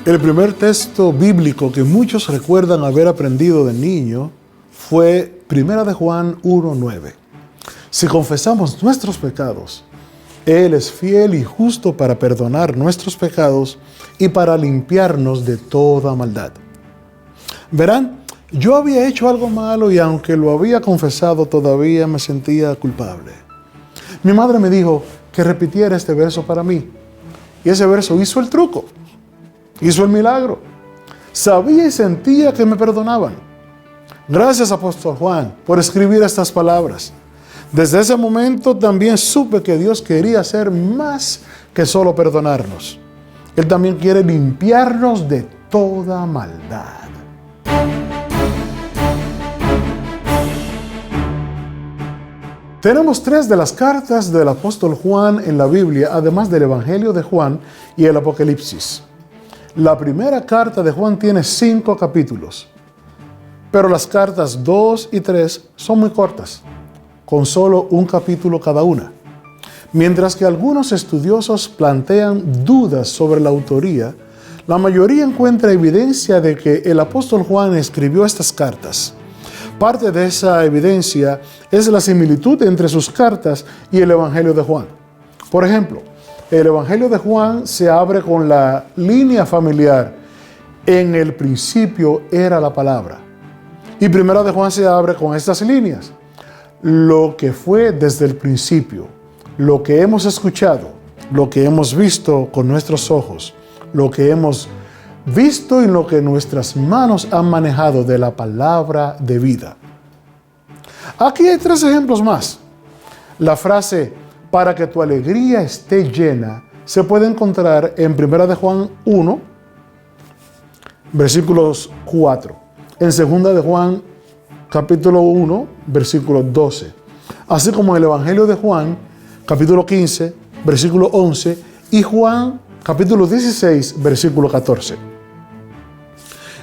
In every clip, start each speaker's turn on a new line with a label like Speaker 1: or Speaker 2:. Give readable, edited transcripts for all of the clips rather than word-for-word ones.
Speaker 1: El primer texto bíblico que muchos recuerdan haber aprendido de niño fue 1 de Juan 1:9. Si confesamos nuestros pecados, Él es fiel y justo para perdonar nuestros pecados y para limpiarnos de toda maldad. Verán, yo había hecho algo malo y aunque lo había confesado, todavía me sentía culpable. Mi madre me dijo que repitiera este verso para mí. Y ese verso hizo el truco, hizo el milagro. Sabía y sentía que me perdonaban. Gracias, Apóstol Juan, por escribir estas palabras. Desde ese momento también supe que Dios quería hacer más que solo perdonarnos. Él también quiere limpiarnos de toda maldad. Tenemos 3 de las cartas del apóstol Juan en la Biblia, además del Evangelio de Juan y el Apocalipsis. La primera carta de Juan tiene 5 capítulos, pero las cartas 2 y 3 son muy cortas, con solo un capítulo cada una. Mientras que algunos estudiosos plantean dudas sobre la autoría, la mayoría encuentra evidencia de que el apóstol Juan escribió estas cartas. Parte de esa evidencia es la similitud entre sus cartas y el Evangelio de Juan. Por ejemplo, el Evangelio de Juan se abre con la línea familiar. En el principio era la palabra. Y Primera de Juan se abre con estas líneas. Lo que fue desde el principio, lo que hemos escuchado, lo que hemos visto con nuestros ojos, lo que hemos visto y lo que nuestras manos han manejado de la palabra de vida. Aquí hay 3 ejemplos más. La frase, para que tu alegría esté llena, se puede encontrar en 1 de Juan 1, versículos 4. En 2 de Juan, capítulo 1, versículo 12. Así como en el Evangelio de Juan, capítulo 15, versículo 11. Y Juan, capítulo 16, versículo 14.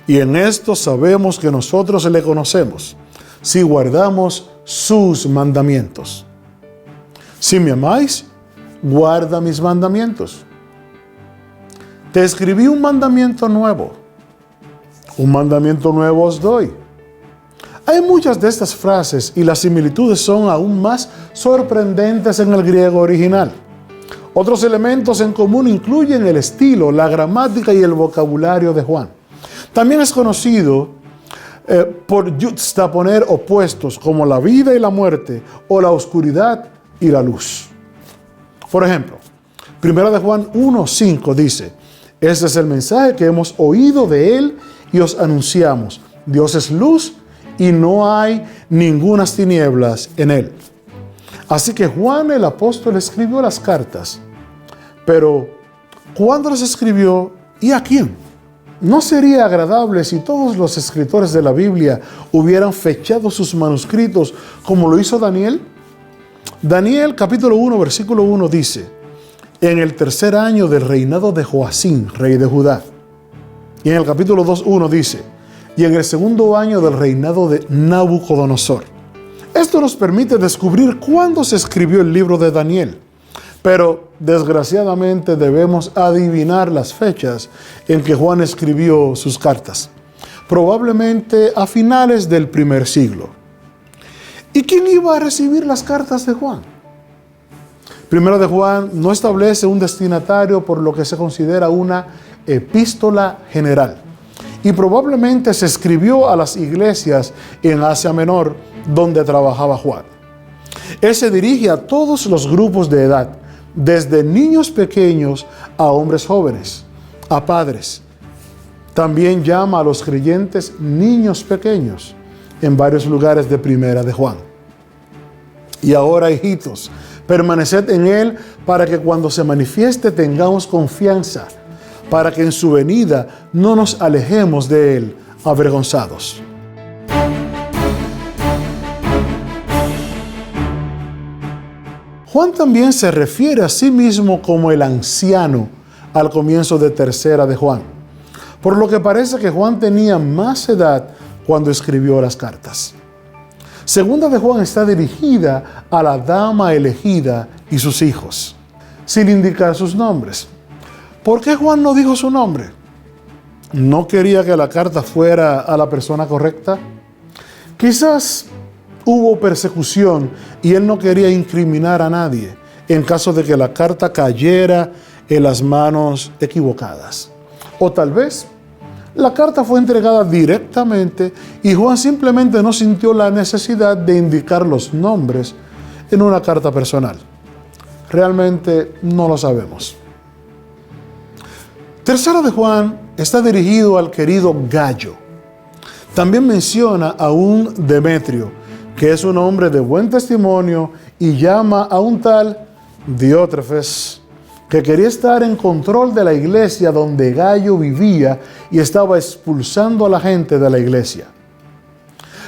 Speaker 1: Y en esto sabemos que nosotros le conocemos, si guardamos sus mandamientos. Si me amáis, guarda mis mandamientos. Te escribí un mandamiento nuevo os doy. Hay muchas de estas frases y las similitudes son aún más sorprendentes en el griego original. Otros elementos en común incluyen el estilo, la gramática y el vocabulario de Juan. También es conocido por juxtaponer opuestos como la vida y la muerte o la oscuridad y la luz. Por ejemplo, 1 de Juan 1:5 dice, este es el mensaje que hemos oído de él y os anunciamos. Dios es luz y no hay ningunas tinieblas en él. Así que Juan el apóstol escribió las cartas. Pero, ¿cuándo las escribió y a quién? ¿No sería agradable si todos los escritores de la Biblia hubieran fechado sus manuscritos como lo hizo Daniel? Daniel capítulo 1, versículo 1 dice, en el 3er año del reinado de Joacim, rey de Judá. Y en el capítulo 2:1 dice, y en el 2º año del reinado de Nabucodonosor. Esto nos permite descubrir cuándo se escribió el libro de Daniel. Pero desgraciadamente debemos adivinar las fechas en que Juan escribió sus cartas. Probablemente a finales del 1er siglo. ¿Y quién iba a recibir las cartas de Juan? 1 de Juan no establece un destinatario por lo que se considera una epístola general. Y probablemente se escribió a las iglesias en Asia Menor, donde trabajaba Juan. Él se dirige a todos los grupos de edad, desde niños pequeños a hombres jóvenes, a padres. También llama a los creyentes niños pequeños en varios lugares de 1 de Juan. Y ahora, hijitos, permaneced en él para que cuando se manifieste tengamos confianza, para que en su venida no nos alejemos de él avergonzados. Juan también se refiere a sí mismo como el anciano al comienzo de 3 de Juan, por lo que parece que Juan tenía más edad cuando escribió las cartas. 2 de Juan está dirigida a la dama elegida y sus hijos, sin indicar sus nombres. ¿Por qué Juan no dijo su nombre? no quería que la carta fuera a la persona correcta. Quizás hubo persecución y él no quería incriminar a nadie en caso de que la carta cayera en las manos equivocadas. O tal vez la carta fue entregada directamente y Juan simplemente no sintió la necesidad de indicar los nombres en una carta personal. Realmente no lo sabemos. Tercera de Juan está dirigido al querido Gayo. También menciona a un Demetrio, que es un hombre de buen testimonio, y llama a un tal Diótrefes, que quería estar en control de la iglesia donde Gayo vivía y estaba expulsando a la gente de la iglesia.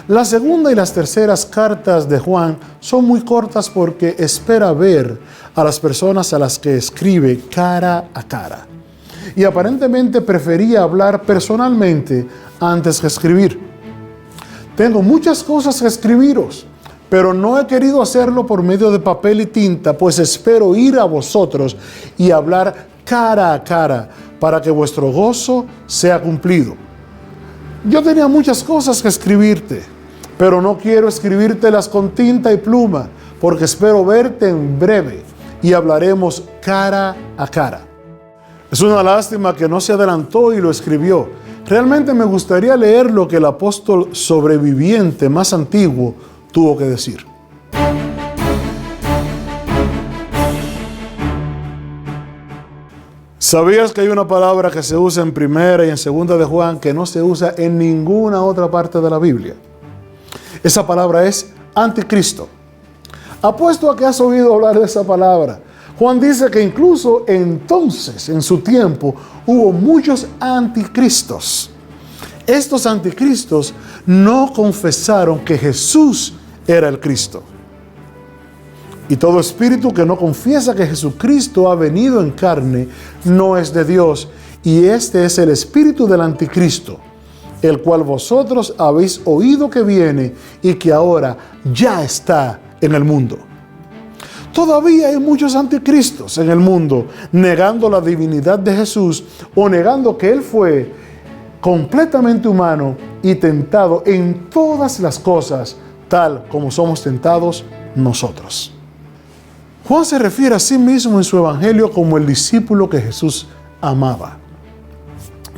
Speaker 1: La segunda y las terceras cartas de Juan son muy cortas porque espera ver a las personas a las que escribe cara a cara. Y aparentemente prefería hablar personalmente antes que escribir. Tengo muchas cosas que escribiros, pero no he querido hacerlo por medio de papel y tinta, pues espero ir a vosotros y hablar cara a cara para que vuestro gozo sea cumplido. Yo tenía muchas cosas que escribirte, pero no quiero escribírtelas con tinta y pluma, porque espero verte en breve y hablaremos cara a cara. Es una lástima que no se adelantó y lo escribió. Realmente me gustaría leer lo que el apóstol sobreviviente más antiguo tuvo que decir. ¿Sabías que hay una palabra que se usa en primera y en segunda de Juan que no se usa en ninguna otra parte de la Biblia? Esa palabra es anticristo. Apuesto a que has oído hablar de esa palabra. Juan dice que incluso entonces, en su tiempo, hubo muchos anticristos. Estos anticristos no confesaron que Jesús era el Cristo. Y todo espíritu que no confiesa que Jesucristo ha venido en carne no es de Dios. Y este es el espíritu del anticristo, el cual vosotros habéis oído que viene y que ahora ya está en el mundo. Todavía hay muchos anticristos en el mundo, negando la divinidad de Jesús o negando que Él fue completamente humano y tentado en todas las cosas, tal como somos tentados nosotros. Juan se refiere a sí mismo en su evangelio como el discípulo que Jesús amaba.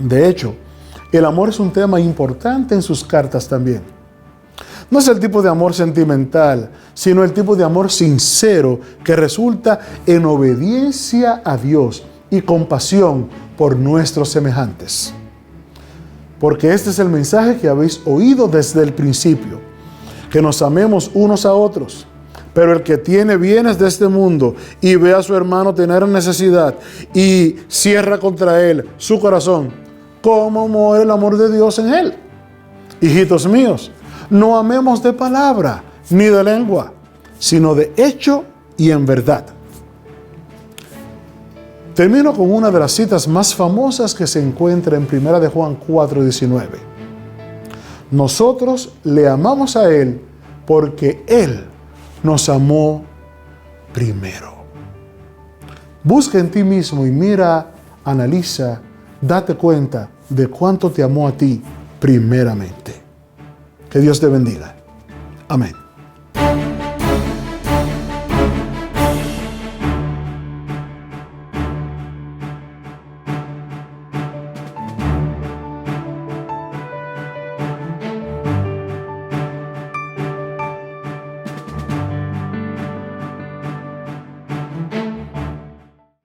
Speaker 1: De hecho, el amor es un tema importante en sus cartas también. No es el tipo de amor sentimental, sino el tipo de amor sincero que resulta en obediencia a Dios y compasión por nuestros semejantes. Porque este es el mensaje que habéis oído desde el principio, que nos amemos unos a otros. Pero el que tiene bienes de este mundo y ve a su hermano tener necesidad y cierra contra él su corazón, ¿cómo muere el amor de Dios en él? Hijitos míos, no amemos de palabra ni de lengua, sino de hecho y en verdad. Termino con una de las citas más famosas que se encuentra en 1 de Juan 4:19. Nosotros le amamos a Él porque Él nos amó primero. Busca en ti mismo y mira, analiza, date cuenta de cuánto te amó a ti primeramente. Que Dios te bendiga. Amén.